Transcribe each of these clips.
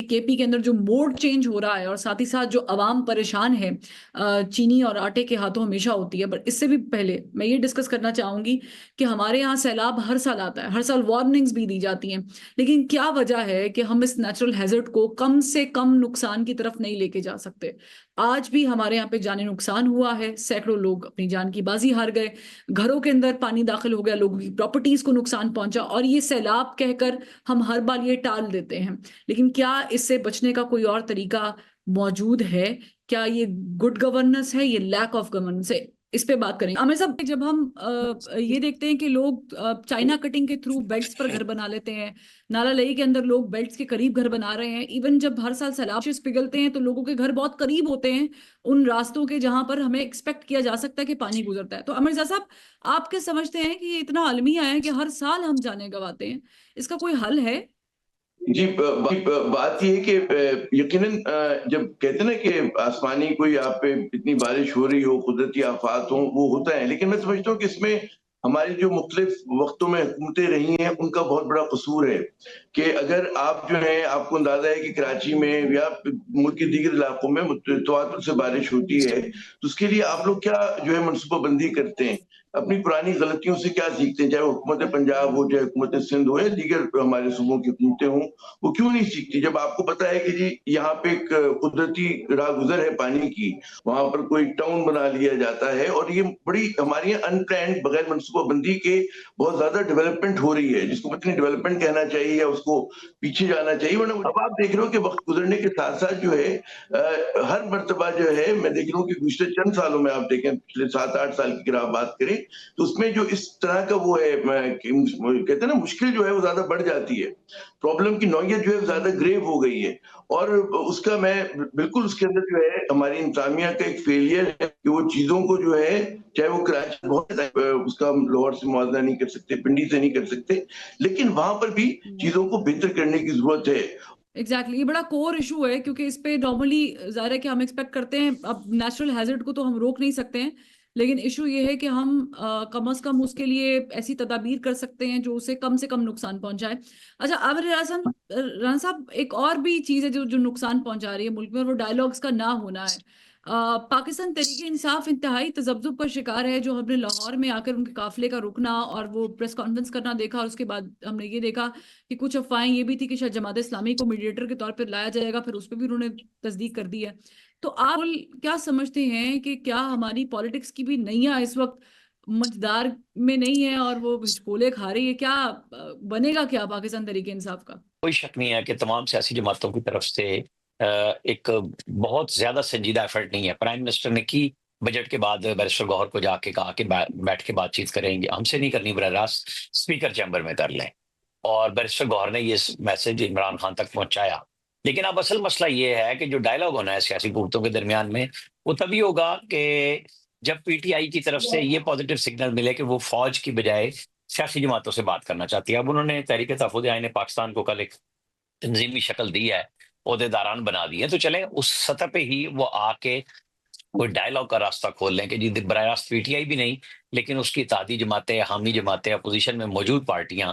KP के अंदर जो मोड चेंज हो रहा है और साथ ही साथ जो अवाम परेशान है, चीनी और आटे के हाथों हमेशा होती है। बट इससे भी पहले मैं ये डिस्कस करना चाहूंगी कि हमारे यहाँ सैलाब हर साल आता है, हर साल वार्निंग्स भी दी जाती हैं, लेकिन क्या वजह है कि हम इस नेचुरल हैजर्ड को कम से कम नुकसान की तरफ नहीं लेके जा सकते। आज भी हमारे यहाँ पे जाने नुकसान हुआ है, सैकड़ों लोग अपनी जान की बाजी हार गए, घरों के अंदर पानी दाखिल हो गया, लोगों की प्रॉपर्टीज को नुकसान पहुंचा, और ये सैलाब कहकर हम हर बार ये टाल देते हैं। लेकिन क्या इससे बचने का कोई और तरीका मौजूद है? क्या ये गुड गवर्नेंस है, ये लैक ऑफ गवर्नेंस है? इस पे बात करेंगे। आमिर साहब, जब हम ये देखते हैं कि लोग चाइना कटिंग के थ्रू बेल्ट्स पर घर बना लेते हैं, नाला लई के अंदर लोग बेल्ट्स के करीब घर बना रहे हैं, इवन जब हर साल सैलाब पिघलते हैं तो लोगों के घर बहुत करीब होते हैं उन रास्तों के जहां पर हमें एक्सपेक्ट किया जा सकता है कि पानी गुजरता है। तो अमिर साहब, आप क्या समझते हैं कि ये इतना अलमिया है कि हर साल हम जाने गंवाते हैं? इसका कोई हल है? जी, बात ये है कि यकीनन जब कहते हैं ना कि आसमानी कोई आप पे इतनी बारिश हो रही हो, कुदरती आफात हो, वो होता है। लेकिन मैं समझता हूँ कि इसमें हमारी जो मुख्तलिफ वक्तों में हुकूमतें रही हैं, उनका बहुत बड़ा कसूर है कि अगर आप जो है, आपको अंदाजा है कि कराची में या मुल्क के दीगर इलाकों में तवातुर से बारिश होती है, तो उसके लिए आप लोग क्या जो है मनसूबाबंदी करते हैं? अपनी पुरानी गलतियों से क्या सीखते हैं? चाहे वो हुकूमत पंजाब हो, चाहे हुकूमत सिंध हो, या दीगर हमारे सूबों की हुकूमतें हों, वो क्यों नहीं सीखती? जब आपको पता है कि जी यहाँ पे एक कुदरती राहगुजर है पानी की, वहां पर कोई टाउन बना लिया जाता है और ये बड़ी हमारी अनप्लान्ड, बगैर मनसूबाबंदी के बहुत ज्यादा डेवलपमेंट हो रही है, जिसको पता नहीं डेवलपमेंट कहना चाहिए या उसको पीछे जाना चाहिए। वरना अब आप देख रहे हो कि वक्त गुजरने के साथ साथ जो है हर मर्तबा जो है, मैं देख रहा हूँ कि पिछले चंद सालों में आप देखें, पिछले 7-8 साल की अगर आप बात करें, तो उसमें जो इस तरह का वो है, कहते हैं ना, मुश्किल जो है वो ज्यादा बढ़ जाती है। प्रॉब्लम की नौयत जो है ज्यादा ग्रेव हो गई है, और उसका मैं बिल्कुल उसके अंदर जो है हमारी इंतजामिया का एक फेलियर है कि वो चीजों को जो है, चाहे वो कराची बहुत उसका लाहौर से मुआवजा नहीं कर सकते, पिंडी से नहीं कर सकते, लेकिन वहां पर भी चीजों को बेहतर करने की जरूरत है। एग्जैक्टली ये बड़ा कोर इशू है, क्योंकि इस पे नॉर्मली जाहिर है कि हम एक्सपेक्ट करते हैं, अब नेचुरल हैजर्ड को तो हम रोक नहीं सकते हैं, लेकिन इशू ये है कि हम कम से कम उसके लिए ऐसी तदाबीर कर सकते हैं जो उसे कम से कम नुकसान पहुंचाए। अच्छा, अब राना साहब, एक और भी चीज है जो जो नुकसान पहुंचा रही है मुल्क में, और वो डायलॉग्स का ना होना है। पाकिस्तान तहरीक इंसाफ इंतहाई तजब्जुब का शिकार है। जो हमने लाहौर में आकर उनके काफिले का रुकना और वो प्रेस कॉन्फ्रेंस करना देखा, और उसके बाद हमने ये देखा कि कुछ अफवाहें ये भी थी कि शायद जमात इस्लामी को मीडिएटर के तौर पर लाया जाएगा, फिर उस पर भी उन्होंने तस्दीक कर दी है। तो आप क्या समझते हैं कि क्या हमारी पॉलिटिक्स की भी नैया इस वक्त मझदार में नहीं है और वो हिचकोले खा रही है? क्या बनेगा क्या पाकिस्तान तहरीक इंसाफ का? कोई शक नहीं है कि तमाम सियासी जमातों की तरफ से एक बहुत ज्यादा संजीदा एफर्ट नहीं है। प्राइम मिनिस्टर ने की बजट के बाद बैरिस्टर गौहर को जाके कहा कि बैठ के बातचीत करेंगे, हमसे नहीं करनी, बराह रास्त स्पीकर चैम्बर में कर लें, और बैरिस्टर गौहर ने ये मैसेज इमरान खान तक पहुंचाया। लेकिन अब असल मसला ये है कि जो डायलॉग होना है सियासी कुव्वतों के दरमियान में, वो तभी होगा कि जब पीटीआई की तरफ से ये पॉजिटिव सिग्नल मिले कि वो फौज की बजाय सियासी जमातों से बात करना चाहती है। अब उन्होंने तहरीक तहफ़्फ़ुज़ आईन पाकिस्तान को कल एक तंजीमी शक्ल दी है, ओहदेदारान बना दिए, तो चले उस सतह पे ही वो आके कोई डायलॉग का रास्ता खोल लें कि जी बराह रास्त पीटीआई भी नहीं, लेकिन उसकी इत्तेहादी जमातें, हामी जमातें, अपोजिशन में मौजूद पार्टियां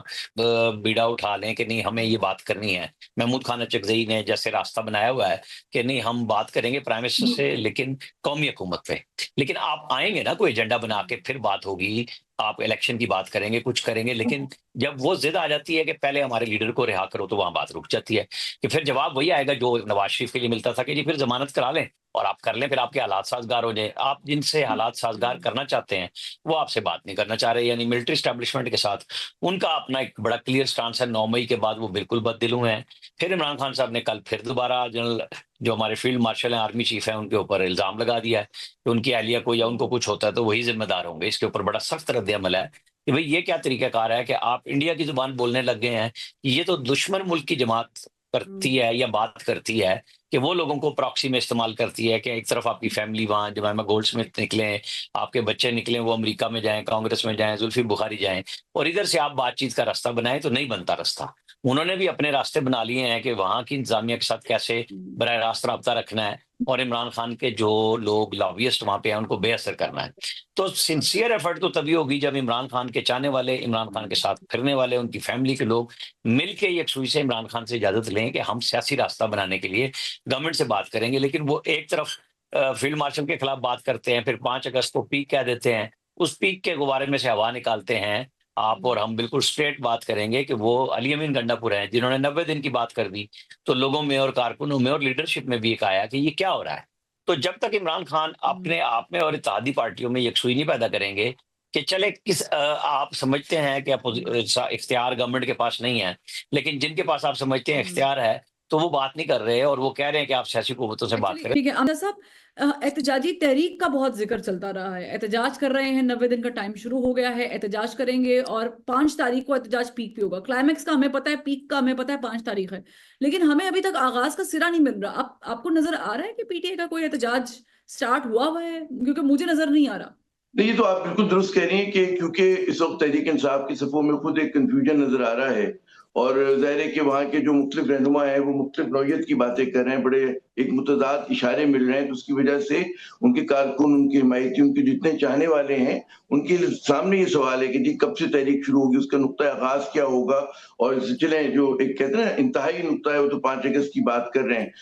बीड़ा उठा लें कि नहीं, हमें ये बात करनी है। महमूद खान चकजई ने जैसे रास्ता बनाया हुआ है कि नहीं, हम बात करेंगे प्राइम मिनिस्टर से, लेकिन कौमी हुकूमत पे। लेकिन आप आएंगे ना कोई एजेंडा बना के, फिर बात होगी, आप इलेक्शन की बात करेंगे, कुछ करेंगे, लेकिन जब वो जिद आ जाती है कि पहले हमारे लीडर को रिहा करो, तो वहां बात रुक जाती है। कि फिर जवाब वही आएगा जो नवाज शरीफ के लिए मिलता था कि जी फिर जमानत करा लें और आप कर लें, फिर आपके हालात साजगार हो जाए। आप जिनसे हालात साजगार करना चाहते हैं वो आपसे बात नहीं करना चाह रहे, यानी मिलिट्री स्टैब्लिशमेंट के साथ उनका अपना एक बड़ा क्लियर स्टांस है। 9 मई के बाद वो बिल्कुल बददिलू हैं। फिर इमरान खान साहब ने कल फिर दोबारा जनरल जो हमारे फील्ड मार्शल हैं, आर्मी चीफ है, उनके ऊपर इल्जाम लगा दिया है कि उनकी अहलिया को या उनको कुछ होता है तो वही जिम्मेदार होंगे। इसके ऊपर बड़ा सख्त रद्द-ए-अमल है कि भाई ये क्या तरीकाकार है कि आप इंडिया की जुबान बोलने लग गए हैं कि ये तो दुश्मन मुल्क की जमात करती है या बात करती है, कि वो लोगों को प्रॉक्सी में इस्तेमाल करती है कि एक तरफ आपकी फैमिली वहां जमाइमा गोल्डस्मिथ निकले, आपके बच्चे निकले, वो अमेरिका में जाएं, कांग्रेस में जाएं, जुल्फी बुखारी जाएं, और इधर से आप बातचीत का रास्ता बनाएं, तो नहीं बनता रास्ता। उन्होंने भी अपने रास्ते बना लिए हैं कि वहां की इंतजामिया के साथ कैसे बराह रास्त राब्ता रखना है। और इमरान खान के जो लोग लॉबियस्ट वहां पे हैं उनको बेअसर करना है। तो सिंसियर एफर्ट तो तभी होगी जब इमरान खान के चाहने वाले, इमरान खान के साथ फिरने वाले, उनकी फैमिली के लोग मिलके यकसुई से इमरान खान से इजाजत लें कि हम सियासी रास्ता बनाने के लिए गवर्नमेंट से बात करेंगे। लेकिन वो एक तरफ फील्ड मार्शल के खिलाफ बात करते हैं, फिर 5 अगस्त को पीक कह देते हैं, उस पीक के गुब्बारे में से हवा निकालते हैं। आप और हम बिल्कुल स्ट्रेट बात करेंगे कि वो अली अमीन गंडापुर हैं जिन्होंने 90 दिन की बात कर दी। तो लोगों में और कारकुनों में और लीडरशिप में भी एक आया कि ये क्या हो रहा है। तो जब तक इमरान खान अपने आप में और इत्तेहादी पार्टियों में यकसुई नहीं पैदा करेंगे कि चले आप समझते हैं कि इख्तियार गवर्नमेंट के पास नहीं है, लेकिन जिनके पास आप समझते हैं इख्तियार है, तो वो बात नहीं कर रहे और वो कह रहे हैं कि आप सियासी कुव्वतों से बात एक्चुअली करें। ठीक है आमना साहब, एहतजाजी तहरीक का बहुत जिक्र चलता रहा है। एहतजाज कर रहे हैं, 90 दिन का टाइम शुरू हो गया है, एहतजाज करेंगे और 5 तारीख को एहतजाज पीक पे होगा। क्लाइमैक्स का हमें पता है, पीक का हमें पता है 5 तारीख है, लेकिन हमें अभी तक आगाज का सिरा नहीं मिल रहा। आपको नजर आ रहा है कि पीटीआई का कोई एहतजाज स्टार्ट हुआ है? क्योंकि मुझे नजर नहीं आ रहा। नहीं, ये तो आप बिल्कुल दुरुस्त कह रही हैं कि क्योंकि इस वक्त तहरीक इंसाफ की सफ़ों में खुद एक कन्फ्यूजन नजर आ रहा है और ज़ाहिर है कि वहाँ के जो मुख्तलिफ रहनुमा हैं वो मुख्तलिफ नौइयत की बातें कर रहे हैं, बड़े एक मुतज़ाद इशारे मिल रहे हैं, तो उसकी वजह से उनके कारकुन, उनके हिमायती, उनके जितने चाहने वाले हैं, उनके सामने ये सवाल है कि जी कब से तहरीक शुरू होगी, उसका नुक्ता आगाज़ क्या होगा। और चलें जो एक कहते हैं ना इंतहाई नुक्ता है, वो तो 5 अगस्त की बात कर रहे हैं।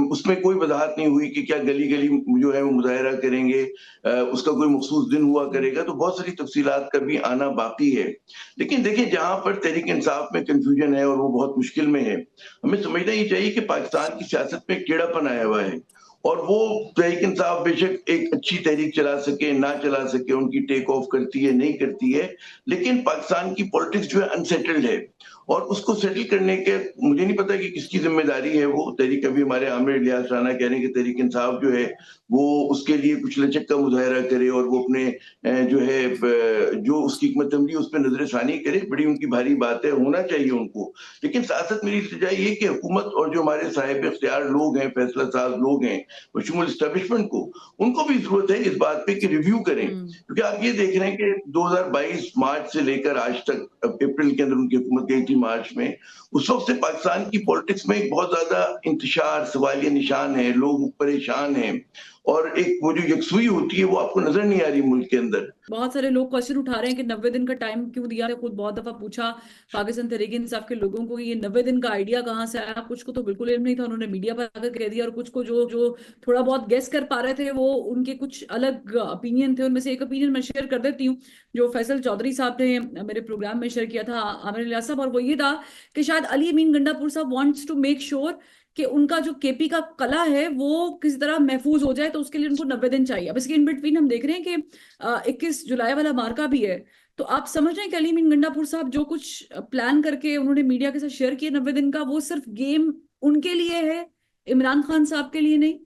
उसमें कोई वजाहत नहीं हुई कि क्या गली-गली जो है वो मुज़ाहरा करेंगे, उसका कोई मखसूस दिन हुआ करेगा, तो बहुत सारी तफसीलात का भी आना बाकी है। लेकिन देखिए जहाँ पर तहरीक इंसाफ में कन्फ्यूजन है और वो बहुत मुश्किल में है, हमें समझना ये चाहिए कि पाकिस्तान की सियासत में एक टेढ़ापन आया हुआ है और वो तहरीक इंसाफ बेशक एक अच्छी तहरीक चला सके, ना चला सके, उनकी टेक ऑफ करती है, नहीं करती है, लेकिन पाकिस्तान की पॉलिटिक्स जो है अनसेटल्ड है और उसको सेटल करने के मुझे नहीं पता कि किसकी ज़िम्मेदारी है वो। तहरीक अभी हमारे आमिर इलियास राना कह रहे हैं कि तहरीक इंसाफ जो है वो उसके लिए कुछ लचक का मुज़ाहरा करे और वो अपने जो है जो उसकी हिकमत अमली उस पे नज़र-ए-षानी करे, बड़ी उनकी भारी बात है, होना चाहिए उनको। लेकिन साथ-साथ मेरी इल्तिजा ये है कि हुकूमत और जो हमारे साहिब इख्तियार लोग हैं, फैसला साज़ लोग हैं, बशमूल एस्टेब्लिशमेंट को, उनको भी ज़रूरत है इस बात पे कि रिव्यू करें। क्योंकि आप ये देख रहे हैं कि 2022 मार्च से लेकर आज तक, अब अप्रैल के अंदर उनकी हुकूमत गई थी मार्च में, उस वक़्त से पाकिस्तान की पॉलिटिक्स में एक बहुत ज़्यादा इंतशार, सवालिया निशान है, लोग परेशान हैं और एक वो जो यकसुई होती है वो आपको नज़र नहीं आ रही मुल्क के अंदर। बहुत सारे लोग क्वेश्चन उठा रहे हैं कि 90 दिन का टाइम क्यों दिया है। खुद बहुत दफा पूछा पाकिस्तान तहरीक इंसाफ के लोगों को कि ये 90 दिन का आइडिया कहाँ से आया। कुछ को तो बिल्कुल इल्म नहीं था, उन्होंने मीडिया पर आकर कह दिया, और कुछ को जो जो थोड़ा बहुत गेस कर पा रहे थे वो उनके कुछ अलग ओपिनियन थे। उनमें से एक ओपिनियन मैं शेयर कर देती हूँ जो फैसल चौधरी साहब ने मेरे प्रोग्राम में शेयर किया था, आमिर इलियास साहब, और वो ये था कि शायद अली अमीन गंडापुर साहब वांट्स टू मेक श्योर कि उनका जो केपी का कला है वो किसी तरह महफूज हो जाए, तो उसके लिए उनको 90 दिन चाहिए। अब इसके इन बिटवीन हम देख रहे हैं कि 21 जुलाई वाला मार्का भी है। तो आप समझ रहे हैं कि अली अमीन गंडापुर साहब जो कुछ प्लान करके उन्होंने मीडिया के साथ शेयर किया 90 दिन का, वो सिर्फ गेम उनके लिए है, इमरान खान साहब के लिए नहीं?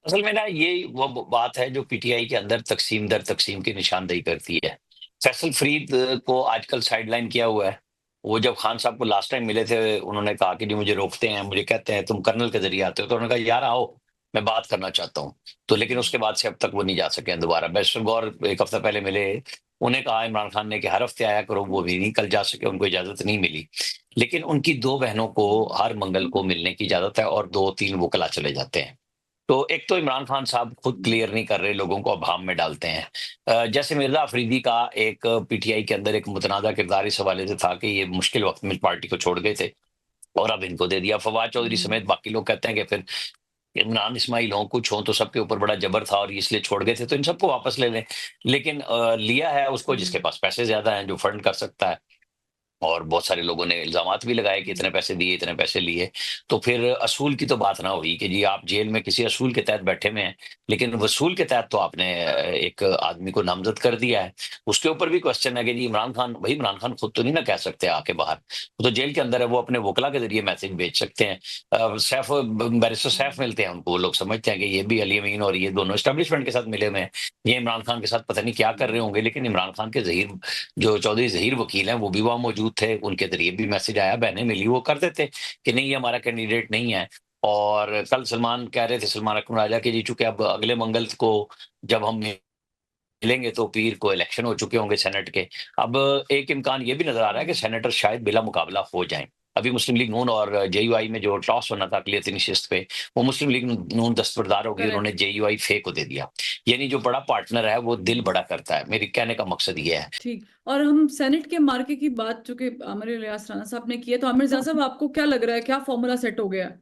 असल में ना ये वो बात है जो पीटीआई के अंदर तकसीम दर तकसीम की निशानदेही करती है। फैसल फरीद को आजकल साइडलाइन किया हुआ है। वो जब खान साहब को लास्ट टाइम मिले थे उन्होंने कहा कि जी मुझे रोकते हैं, मुझे कहते हैं तुम कर्नल के जरिए आते हो, तो उन्होंने कहा यार आओ मैं बात करना चाहता हूँ। तो लेकिन उसके बाद से अब तक वो नहीं जा सके हैं दोबारा। बैरिस्टर गौर एक हफ्ता पहले मिले, उन्हें कहा इमरान खान ने कि हर हफ्ते आया करो, वो भी नहीं कल जा सके, उनको इजाजत नहीं मिली। लेकिन उनकी 2 बहनों को हर मंगल को मिलने की इजाजत है और 2-3 वो कला चले जाते हैं। तो एक तो इमरान खान साहब खुद क्लियर नहीं कर रहे, लोगों को अभाम में डालते हैं। जैसे मिर्जा अफरीदी का एक पीटीआई के अंदर एक मुतनाज़ा किरदार इस हवाले से था कि ये मुश्किल वक्त में पार्टी को छोड़ गए थे और अब इनको दे दिया। फवाद चौधरी समेत बाकी लोग कहते हैं कि फिर इमरान इस्माइल हों, कुछ हों, तो सबके ऊपर बड़ा जबर था और ये इसलिए छोड़ गए थे, तो इन सबको वापस ले लें। लेकिन लिया है उसको जिसके पास पैसे ज़्यादा हैं, जो फंड कर सकता है। और बहुत सारे लोगों ने इल्ज़ामात भी लगाए कि इतने पैसे दिए, इतने पैसे लिए। तो फिर असूल की तो बात ना हुई कि जी आप जेल में किसी असूल के तहत बैठे हुए हैं, लेकिन वसूल के तहत तो आपने एक आदमी को नामज़द कर दिया है। उसके ऊपर भी क्वेश्चन है कि जी इमरान खान, भई इमरान खान खुद तो नहीं ना कह सकते आके बाहर, वो तो जेल के अंदर है, वो अपने वकला के ज़रिए मैसेज भेज सकते हैं। बैरिस्टर सैफ मिलते हैं उनको, वो लोग समझते हैं कि ये भी अली अमीन और ये दोनों एस्टेब्लिशमेंट के साथ मिले हुए हैं। ये इमरान खान के साथ पता नहीं क्या कर रहे होंगे, लेकिन इमरान खान के ज़हीर जो चौधरी ज़हीर वकील हैं वो भी वहाँ मौजूद थे, उनके ज़रिए भी मैसेज आया, बहनें मिली, वो कर देते कि नहीं ये हमारा कैंडिडेट नहीं है। और कल सलमान कह रहे थे, सलमान अकबर राजा, कि जी चूँकि अब अगले मंगल को जब हम मिलेंगे तो पीर को इलेक्शन हो चुके होंगे सेनेट के। अब एक इम्कान ये भी नज़र आ रहा है कि सेनेटर शायद बिला मुकाबला हो जाएँ। अभी मुस्लिम लीग नून और जेयूआई में जो टॉस होना था अक़लियती नशिस्त पे, वो मुस्लिम लीग नून दस्तबरदार होगी, उन्होंने जेयूआई फे को दे दिया। यानी जो बड़ा पार्टनर है वो दिल बड़ा करता है। मेरे कहने का मकसद ये है। ठीक। और हम सेनेट के मार्के की बात चूंकि आमिर इलियास राणा साहब ने की है, तो आमिर रज़ा साहब आपको क्या लग रहा है, क्या फॉर्मूला सेट हो गया है?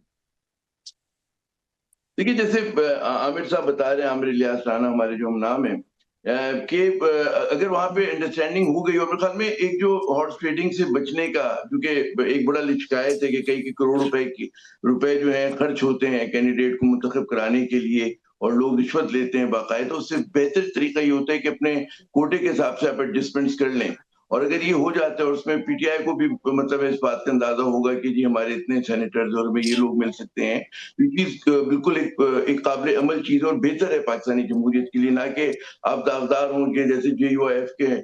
देखिए, जैसे आमिर साहब बता रहे हैं, आमिर इलियास राणा हमारे जो हम नाम है कि अगर वहां पे अंडरस्टैंडिंग हो गई, और मेरे ख्याल में एक जो हॉर्स ट्रेडिंग से बचने का, क्योंकि एक बड़ा शिकायत है कि कई करोड़ रुपए जो है खर्च होते हैं कैंडिडेट को मुंतखब कराने के लिए, और लोग रिश्वत लेते हैं बाकायदा। उससे बेहतर तरीका ये होता है कि अपने कोटे के हिसाब से आप एडजस्टमेंट्स कर लें। और अगर ये हो जाता है, और उसमें पीटीआई को भी मतलब इस बात का अंदाजा होगा कि जी हमारे इतने सेनेटर्स और हमें ये लोग मिल सकते हैं, तो ये चीज बिल्कुल एक काबिल अमल चीज और बेहतर है पाकिस्तानी जमहूरियत के लिए, ना कि आप दावदार हों कि जैसे जेयूआईएफ के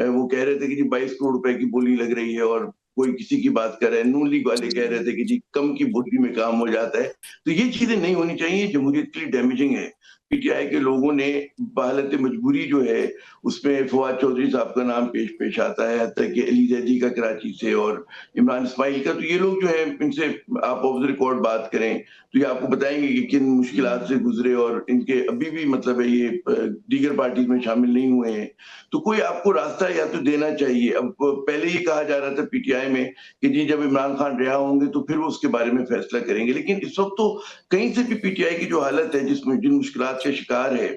वो कह रहे थे कि जी 22 करोड़ रुपए की बोली लग रही है, और कोई किसी की बात कर रहा है, नून लीग वाले कह रहे थे कि जी कम की बोली में काम हो जाता है। तो ये चीजें नहीं होनी चाहिए, जमहूरियत के लिए डैमेजिंग है। पीटीआई के लोगों ने बहालत मजबूरी जो है उसमें फवाद चौधरी साहब का नाम पेश आता है, हत्ता कि अली जैदी का कराची से और इमरान इस्माइल का। तो ये लोग जो है, इनसे आप ऑफ द रिकॉर्ड बात करें तो ये आपको बताएंगे कि किन मुश्किलात से गुजरे, और इनके अभी भी मतलब है ये दीगर पार्टी में शामिल नहीं हुए हैं। तो कोई आपको रास्ता या तो देना चाहिए। अब पहले ये कहा जा रहा था पीटीआई में कि जी जब इमरान खान रिहा होंगे तो फिर वो उसके बारे में फैसला करेंगे, लेकिन इस वक्त तो कहीं से भी पीटीआई की जो हालत है, जिसमें जिन मुश्किलात का शिकार है,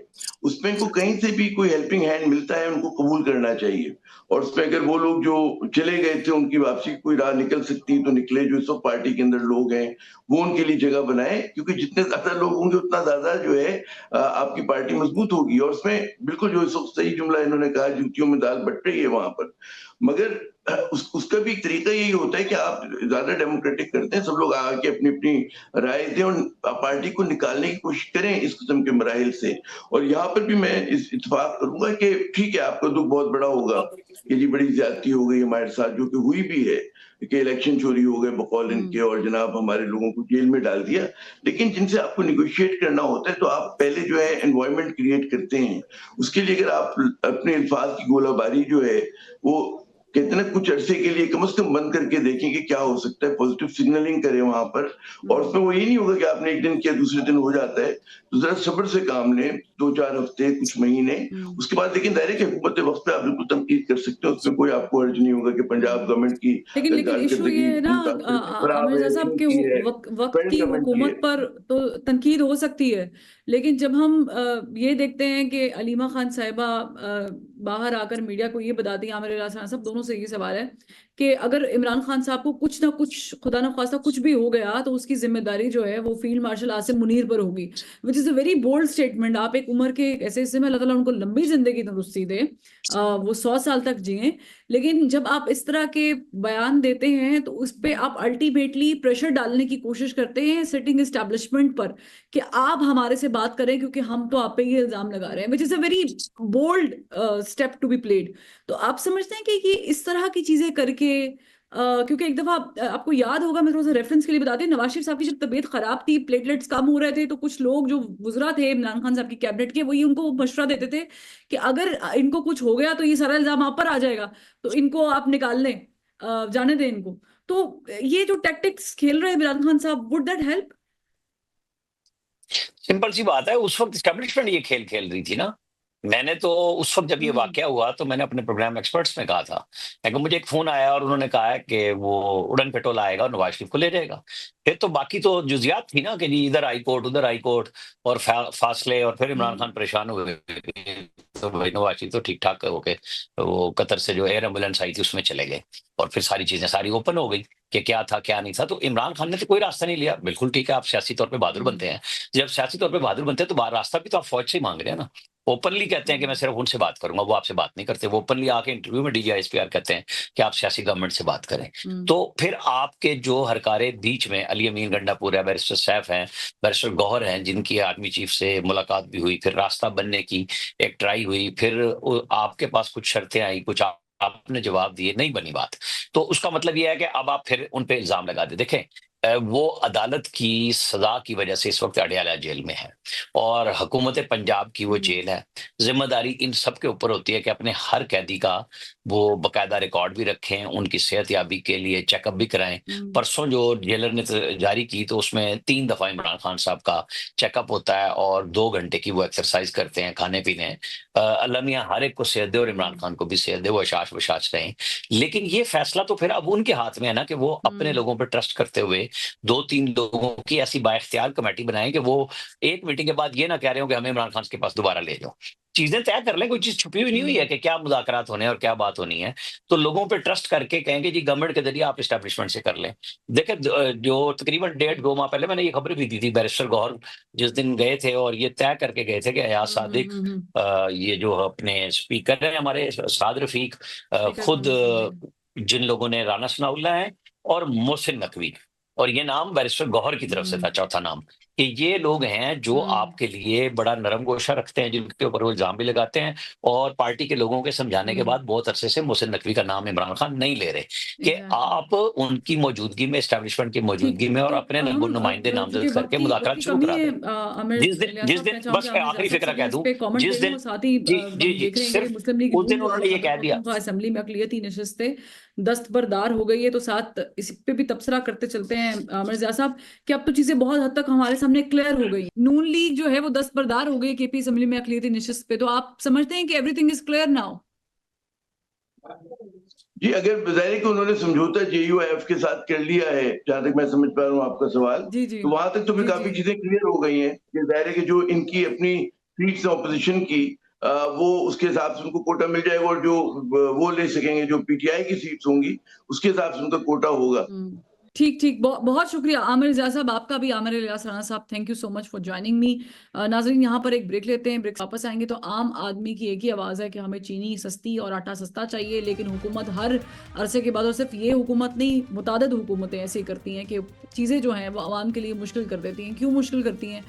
उसमें इनको कहीं से भी कोई हेल्पिंग हैंड मिलता है, उनको कबूल करना चाहिए। और उसमें अगर वो लोग जो चले गए थे उनकी वापसी की कोई राह निकल सकती है तो निकले। जो इस वक्त पार्टी के अंदर लोग हैं वो उनके लिए जगह बनाए, क्योंकि जितने ज्यादा लोग होंगे उतना ज्यादा जो है आपकी पार्टी मजबूत होगी। और उसमें बिल्कुल जो इस वक्त सही जुमला इन्होंने कहा, जूतियों में दाल बट रही है वहां पर। मगर उसका भी एक तरीका यही होता है कि आप ज्यादा डेमोक्रेटिक करते हैं, सब लोग आके अपनी अपनी राय दें और पार्टी को निकालने की कोशिश करें इस किस्म के मराइल से। और यहाँ पर भी मैं इस इत्तेफाक करूंगा कि ठीक है, आपका दुख बहुत बड़ा होगा कि जी बड़ी ज्यादती हो गई हमारे साथ, जो कि हुई भी है, कि इलेक्शन चोरी हो गए बकौल इनके, और जनाब हमारे लोगों को जेल में डाल दिया। लेकिन जिनसे आपको निगोशिएट करना होता है तो आप पहले जो है एनवायरनमेंट क्रिएट करते हैं। उसके लिए अगर आप अपने अल्फाज की गोलाबारी जो है वो कहते हैं ना कुछ अरसे के लिए कम से कम बंद करके देखें कि क्या हो सकता है, पॉजिटिव सिग्नलिंग करें वहां पर। और उसमें वो ये नहीं होगा कि आपने एक दिन किया दूसरे दिन हो जाता है। तो जरा सब्र से काम लें, 2-4 हफ्ते, कुछ महीने। उसके बाद लेकिन दायरे की हुकूमत वक्त पे आप बिल्कुल तनकीद कर सकते हो, उसमें कोई आपको अर्ज नहीं होगा कि पंजाब गवर्नमेंट की लेकिन इशू ये है ना खराब आमिर है, साहब के की है, वक्त की हुकूमत पर तो तनकीद हो सकती है, लेकिन जब हम ये देखते हैं कि अलीमा खान साहिबा बाहर आकर मीडिया को ये बताती हैं, आमिर इलियास राणा साहब दोनों से ये सवाल है कि अगर इमरान खान साहब को कुछ ना कुछ खुदा न खास्ता कुछ भी हो गया तो उसकी जिम्मेदारी जो है वो फील्ड मार्शल आसिम मुनीर पर होगी, which is a very bold statement. आप एक उम्र के ऐसे हिस्से में, अल्लाह ताला उनको लंबी जिंदगी तंदुरुस्ती दे, वो 100 साल तक जिए। लेकिन जब आप इस तरह के बयान देते हैं तो उस पे आप अल्टीमेटली प्रेशर डालने की कोशिश करते हैं सिटिंग एस्टेब्लिशमेंट पर कि आप हमारे से बात करें क्योंकि हम तो आप पे ये इल्जाम लगा रहे हैं, which is a very bold step to be played. तो आप समझते हैं कि ये इस तरह की चीजें करके क्योंकि एक दफा आपको याद होगा, मैं थोड़ा सा रेफरेंस के लिए बताती हूँ, नवाज शरीफ साहब की जब तबीयत खराब थी, प्लेटलेट्स कम हो रहे थे, तो कुछ लोग जो वुजरा थे इमरान खान साहब की कैबिनेट के, वही उनको मशवरा देते थे कि अगर इनको कुछ हो गया तो ये सारा इल्जाम आप पर आ जाएगा, तो इनको आप निकाल लें, जाने दें इनको। तो ये जो टैक्टिक्स खेल रहे हैं इमरान खान साहब, वुड दैट हेल्प? सिंपल सी बात है, उस वक्त स्टैब्लिशमेंट ये खेल खेल रही थी ना। मैंने तो उस वक्त जब ये वाकया हुआ तो मैंने अपने प्रोग्राम एक्सपर्ट्स में कहा था, लेकिन मुझे एक फोन आया और उन्होंने कहा है कि वो उड़न खटोला आएगा और नवाज शरीफ को ले जाएगा। फिर तो बाकी तो जुजियात थी ना कि जी इधर हाई कोर्ट उधर हाई कोर्ट और फासले, और फिर इमरान खान परेशान हुए। तो भाई नवाज शरीफ तो ठीक ठाक होके वो कतर से जो एयर एम्बुलेंस आई थी उसमें चले गए, और फिर सारी चीजें सारी ओपन हो गई कि क्या था क्या नहीं था। तो इमरान खान ने तो कोई रास्ता नहीं लिया। बिल्कुल ठीक है, आप सियासी तौर पे बहादुर बनते हैं, जब सियासी तौर पे बहादुर बनते हैं तो रास्ता भी तो आप फौज से ही मांग रहे हैं ना। ओपनली कहते हैं कि मैं सिर्फ उनसे बात करूंगा, वो आपसे बात नहीं करते। वो ओपनली आके इंटरव्यू में डीजीआईएसपीआर कहते हैं कि आप सियासी गवर्नमेंट से बात करें। तो फिर आपके जो हरकारे बीच में अली अमीन गंडापुर है, बैरिस्टर सैफ हैं, बैरिस्टर गौहर हैं, जिनकी आर्मी चीफ से मुलाकात भी हुई, फिर रास्ता बनने की एक ट्राई हुई, फिर आपके पास कुछ शर्तें आई, कुछ आपने जवाब दिए, नहीं बनी बात। तो उसका मतलब यह है कि अब आप फिर उन पे इल्जाम लगा दे। देखें, वो अदालत की सजा की वजह से इस वक्त अडयाला जेल में है, और हुकूमत पंजाब की वो जेल है। जिम्मेदारी इन सब के ऊपर होती है कि अपने हर कैदी का वो बाकायदा रिकॉर्ड भी रखें, उनकी सेहतयाबी के लिए चेकअप भी कराएं। परसों जो जेलर ने जारी की तो उसमें 3 दफा इमरान खान साहब का चेकअप होता है और 2 घंटे की वो एक्सरसाइज करते हैं, खाने पीने। अल्लाह मियां हर एक को सेहत दे और इमरान खान को भी सेहत दे, वो अशाश बशाश रहें। लेकिन ये फैसला तो फिर अब उनके हाथ में है ना कि वो अपने लोगों पर ट्रस्ट करते हुए 2-3 लोगों की ऐसी बाइख्तियार कमेटी बनाएं कि वो एक मीटिंग के बाद ये ना कह रहे हो कि हमें इमरान खान के पास दोबारा ले जाओ। चीजें तय कर लें, कोई चीज छुपी हुई नहीं हुई है कि क्या मुज़ाकरात होने हैं और क्या बात होनी है। तो लोगों पे ट्रस्ट करके कहेंगे जी गवर्नमेंट के जरिए आप एस्टैब्लिशमेंट से कर लें। देखिए जो तकरीबन 1.5-2 माह पहले मैंने ये खबर भी दी थी, बैरिस्टर गौहर जिस दिन गए थे और ये तय करके गए थे कि अयाज सादिक, ये जो अपने स्पीकर हैं हमारे साद रफीक, खुद जिन लोगों ने राना सनाउल्लाह है और मोहसिन नकवी, और ये नाम बैरिस्टर गौहर की तरफ से था चौथा नाम, कि ये लोग हैं जो आपके लिए बड़ा नरम गोशा रखते हैं, जिनके ऊपर वो इल्जाम भी लगाते हैं और पार्टी के लोगों के समझाने के बाद बहुत अरसे से मोहसिन नकवी का नाम इमरान खान नहीं ले रहे कि आप उनकी मौजूदगी में, एस्टैब्लिशमेंट की मौजूदगी में और अपने नुमाइंदे नामजद करके मुज़ाकरात शुरू करा दें। जिस दिन बस मैं आखिरी फिक्रा कह दूं, जिस दिन जी सिर्फ उस दिन उन्होंने ये कह दिया असेंबली में अक़लियती नशिस्तें दस्तबरदार हो गई है, तो साथ इस पे भी तबसरा करते चलते हैं मिर्जा साहब कि अब तो चीजें बहुत हद तक हमारे सामने क्लियर हो गई। नून लीग जो है वो दस्तबरदार हो गई केपी असेंबली में अक़लियती नशिस्त पे, तो आप समझते हैं कि एवरीथिंग इज क्लियर नाउ? जी, अगर ज़ाहिर कि उन्होंने समझौता JUIF के साथ कर लिया है, जहां तक मैं समझ पा रहा हूँ आपका सवाल, तो वहां तक तो फिर काफी चीजें क्लियर हो गई हैं कि ज़ाहिर है कि जो इनकी अपनी सीट्स ऑपोजिशन की वो उसके हिसाब से उनको कोटा मिल जाएगा और जो वो ले सकेंगे, जो PTI की सीट्स होंगी उसके हिसाब से उनका कोटा होगा। ठीक बहुत शुक्रिया आमिर इलियास साहब, आपका भी। आमिर इलियास राणा साहब, thank you so much for joining me. नाजरीन, यहाँ पर एक ब्रेक लेते हैं, ब्रेक वापस आएंगे तो आम आदमी की एक ही आवाज़ है कि हमें चीनी सस्ती और आटा सस्ता चाहिए, लेकिन हुकूमत हर अरसे के बाद, और सिर्फ ये हुकूमत नहीं, मुतादिद हुकूमतें ऐसे करती हैं कि चीज़ें जो हैं वो आवाम के लिए मुश्किल कर देती हैं। क्यों मुश्किल करती हैं?